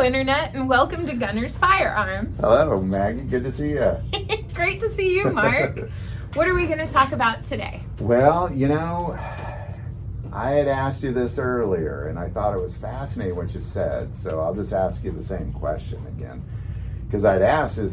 Internet, and welcome to Gunner's Firearms. Hello, Maggie. Good to see you. Great to see you, Mark. What are we going to talk about today? Well, I had asked you this earlier, and I thought it was fascinating what you said, so I'll just ask you the same question again. Because I'd asked it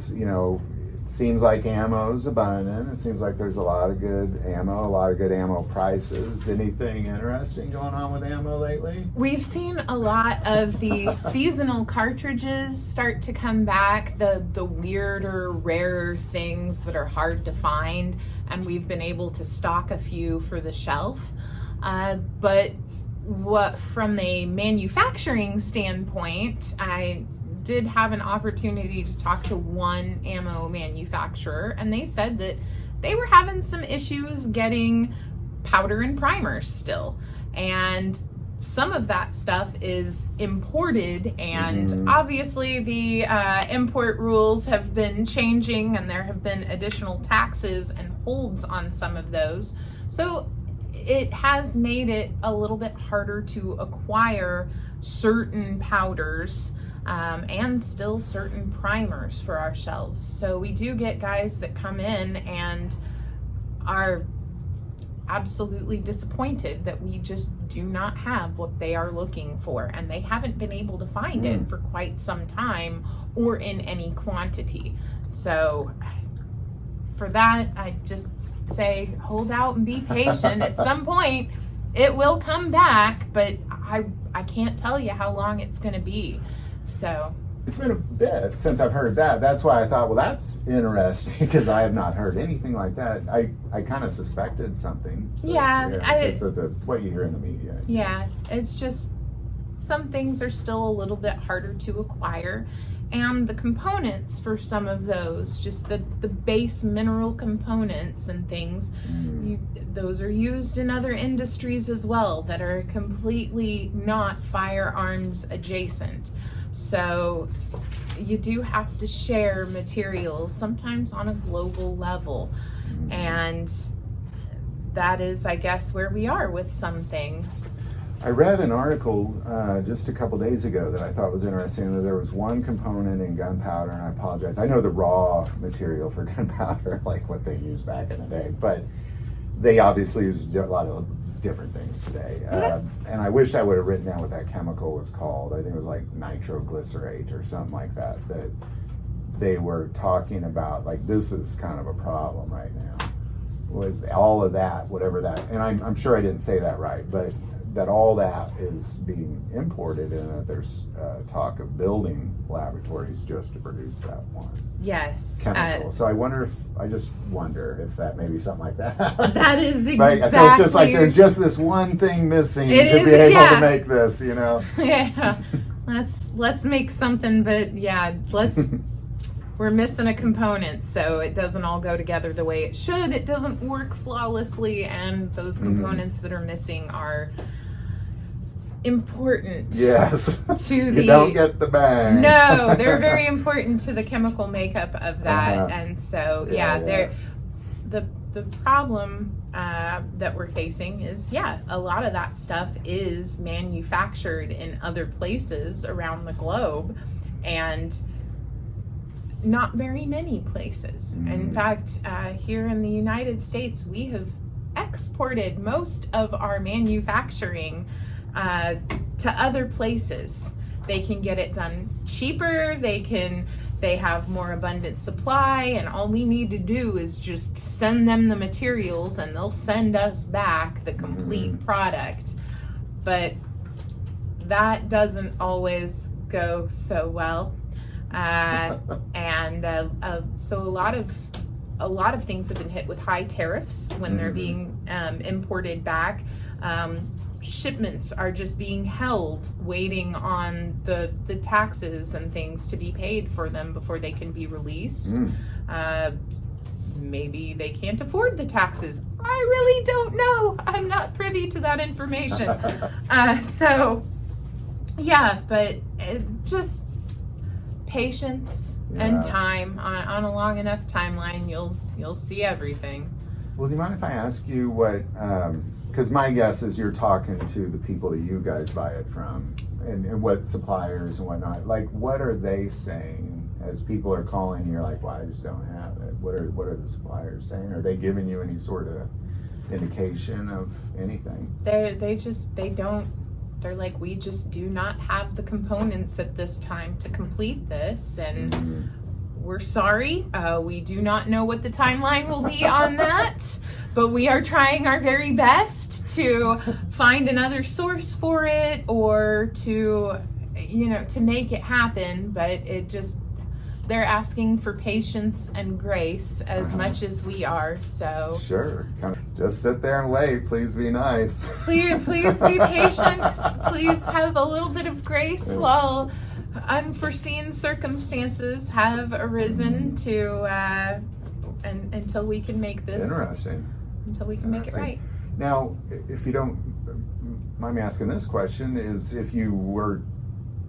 seems like ammo's abundant. It seems like there's a lot of good ammo prices. Anything interesting going on with ammo lately? We've seen a lot of the seasonal cartridges start to come back, the weirder, rarer things that are hard to find, and we've been able to stock a few for the shelf. But from a manufacturing standpoint, I did have an opportunity to talk to one ammo manufacturer, and they said that they were having some issues getting powder and primers still, and some of that stuff is imported, and obviously the import rules have been changing, and there have been additional taxes and holds on some of those, so it has made it a little bit harder to acquire certain powders and still certain primers for our shelves. So we do get guys that come in and are absolutely disappointed that we just do not have what they are looking for, and they haven't been able to find it for quite some time or in any quantity. So for that, I just say hold out and be patient. At some point it will come back, but I can't tell you how long it's going to be. So it's been a bit since I've heard that. That's why I thought, well, that's interesting, because I have not heard anything like that. I kind of suspected something. Because of what you hear in the media. Yeah, it's just some things are still a little bit harder to acquire, and the components for some of those, just the base mineral components and things, those are used in other industries as well that are completely not firearms adjacent. So you do have to share materials, sometimes on a global level. And that is, I guess, where we are with some things. I read an article just a couple days ago that I thought was interesting, that there was one component in gunpowder, and I apologize, I know the raw material for gunpowder, like what they used back in the day, but they obviously use a lot of different things today. And I wish I would have written down what that chemical was called. I think it was like nitroglycerate or something like that they were talking about, like, this is kind of a problem right now with all of that, whatever that, and I'm sure I didn't say that right, but that all that is being imported, and that there's talk of building laboratories just to produce that one chemical. So I just wonder if that may be something like that. That is exactly right? So it's just like there's just this one thing missing to be able to make this, Yeah. Let's make something, but we're missing a component, so it doesn't all go together the way it should. It doesn't work flawlessly, and those components that are missing are important. Yes. To you don't get the bang. No, they're very important to the chemical makeup of that, and so the problem that we're facing is a lot of that stuff is manufactured in other places around the globe, and not very many places. In fact, here in the United States, we have exported most of our manufacturing to other places. They can get it done cheaper, they have more abundant supply, and all we need to do is just send them the materials, and they'll send us back the complete product. But that doesn't always go so well. So a lot of things have been hit with high tariffs when they're being imported back. Shipments are just being held, waiting on the taxes and things to be paid for them before they can be released. Maybe they can't afford the taxes. I really don't know. I'm not privy to that information. But just patience and time. On a long enough timeline, you'll see everything. Well, do you mind if I ask you what, because my guess is you're talking to the people that you guys buy it from, and what suppliers and whatnot, like what are they saying as people are calling? You're like, well, I just don't have it. What are the suppliers saying? Are they giving you any sort of indication of anything? They don't. They're like, we just do not have the components at this time to complete this, and we're sorry. We do not know what the timeline will be on that, but we are trying our very best to find another source for it, or to make it happen. But it just, they're asking for patience and grace as much as we are. So sure, just sit there and wait. Please be nice. Please be patient. Please have a little bit of grace while unforeseen circumstances have arisen to and until we can make this Interesting. Until we can make it right. Now, if you don't mind me asking this question, is if you were,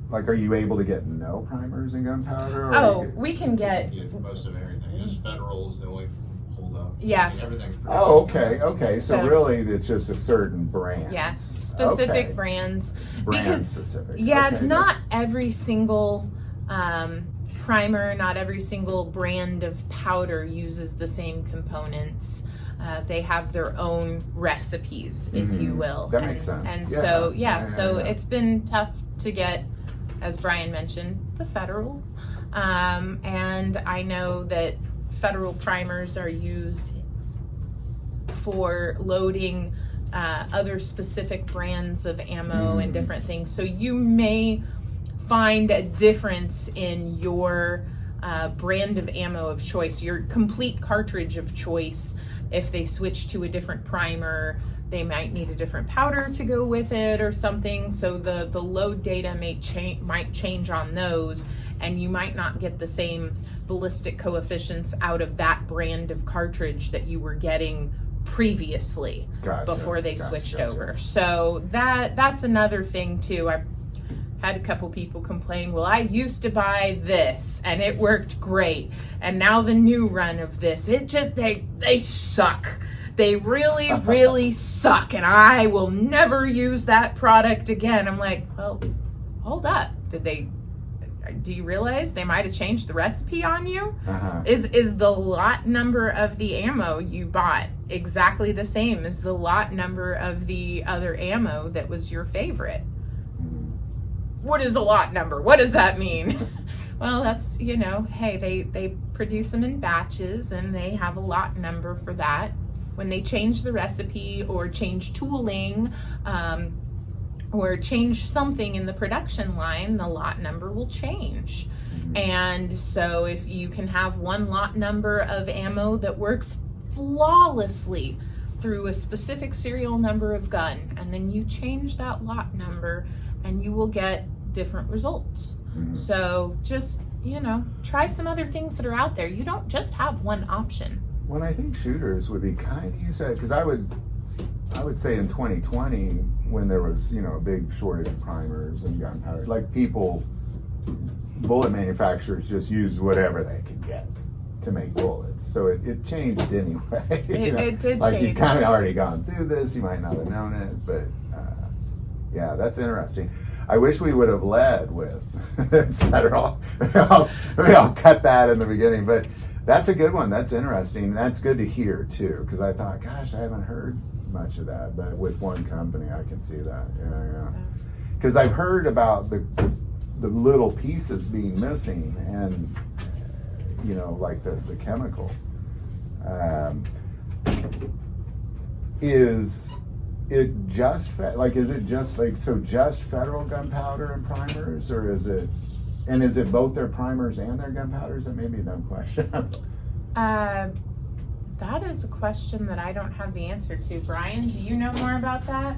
like, are you able to get no primers and gunpowder? We can get most of everything. Just Federal is the only hold up. Yeah. I mean, everything's pretty Oh, much okay. So really, it's just a certain brand. Yes, specific Okay. brands. Brand Because specific. yeah, Okay, not that's- every single primer, not every single brand of powder uses the same components. They have their own recipes, if you will. That makes sense. And Yeah. so, Yeah. it's been tough to get, as Brian mentioned, the Federal. And I know that Federal primers are used for loading other specific brands of ammo and different things. So you may find a difference in your brand of ammo of choice, your complete cartridge of choice. If they switch to a different primer, they might need a different powder to go with it or something. So the load data might change on those, and you might not get the same ballistic coefficients out of that brand of cartridge that you were getting previously before they switched over. So that's another thing too. I had a couple people complain, well, I used to buy this and it worked great, and now the new run of this, it just they suck. They really, really suck, and I will never use that product again. I'm like, well, hold up. Do you realize they might have changed the recipe on you? Is the lot number of the ammo you bought exactly the same as the lot number of the other ammo that was your favorite? What is a lot number? What does that mean? Well, that's, hey, they produce them in batches, and they have a lot number for that. When they change the recipe or change tooling, or change something in the production line, the lot number will change. And so if you can have one lot number of ammo that works flawlessly through a specific serial number of gun, and then you change that lot number, and you will get different results. So just, try some other things that are out there. You don't just have one option. Well, I think shooters would be kind of used to it, because I would say in 2020, when there was, a big shortage of primers and gunpowder, like bullet manufacturers just used whatever they could get to make bullets. So it changed anyway. It did like change. you kind of already gone through this, you might not have known it, but yeah, that's interesting. I wish we would have led with it's Federal. Maybe I'll cut that in the beginning, but that's a good one. That's interesting. That's good to hear too, because I thought, gosh, I haven't heard much of that, but with one company, I can see that. Yeah. Because I've heard about the little pieces being missing, and like the chemical. Is it just just Federal gunpowder and primers, or is it? And is it both their primers and their gunpowders? That may be a dumb question. That is a question that I don't have the answer to. Brian, do you know more about that?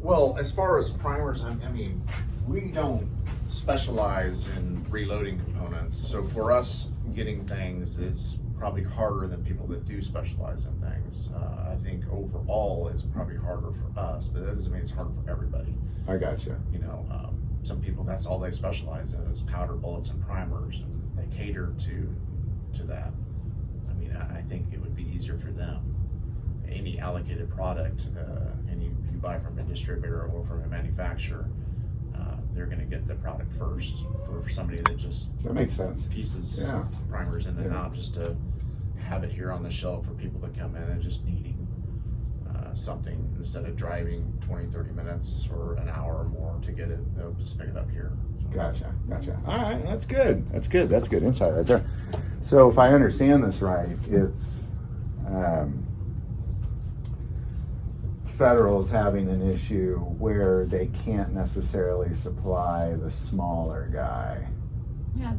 Well, as far as primers, I mean, we don't specialize in reloading components. So for us, getting things is probably harder than people that do specialize in things. I think overall it's probably harder for us, but that doesn't mean it's hard for everybody. I gotcha. Some people, that's all they specialize in is powder, bullets, and primers, and they cater to that. I mean, I think it would be easier for them. Any allocated product, any you buy from a distributor or from a manufacturer, they're going to get the product first. For somebody that just That makes sense. pieces Yeah. primers in and out, just to have it here on the shelf for people that come in and just needing something instead of driving 20-30 minutes or an hour or more to get it. They'll just pick it up here. Gotcha. All right, that's good. That's good insight right there. So if I understand this right, it's Federal's having an issue where they can't necessarily supply the smaller guy. Yeah,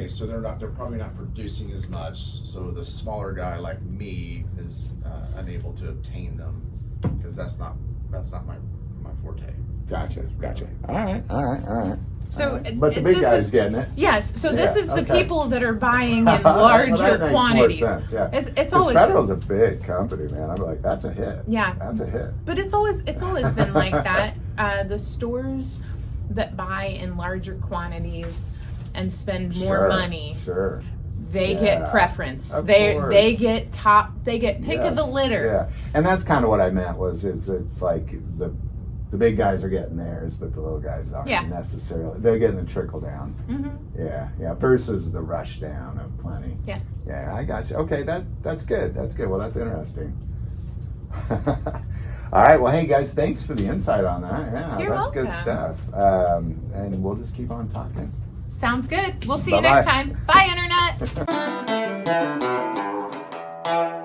So they're probably not producing as much. So the smaller guy like me is unable to obtain them because that's not my forte. Gotcha. All right. So, But the big this guy's is- getting it. Yes, so this Yeah, is the okay. people that are buying in Well, larger that makes quantities. More sense, yeah. It's 'Cause always Federal's a big company, man. I'm like, that's a hit. Yeah. That's a hit. But it's always been like that. The stores that buy in larger quantities and spend more money, Sure. they Yeah, get preference. of They course. they get pick of the Yes, litter. Yeah, and that's kind of what I meant is it's like the big guys are getting theirs, but the little guys aren't Yeah. necessarily. They're getting the trickle down. Mm-hmm. Yeah. Versus the rush down of plenty. Yeah. Yeah, I got you. Okay, that's good. Well, that's interesting. All right. Well, hey guys, thanks for the insight on that. Yeah, You're that's good welcome. stuff. And we'll just keep on talking. Sounds good. We'll see you Bye-bye. next time. Bye, Internet.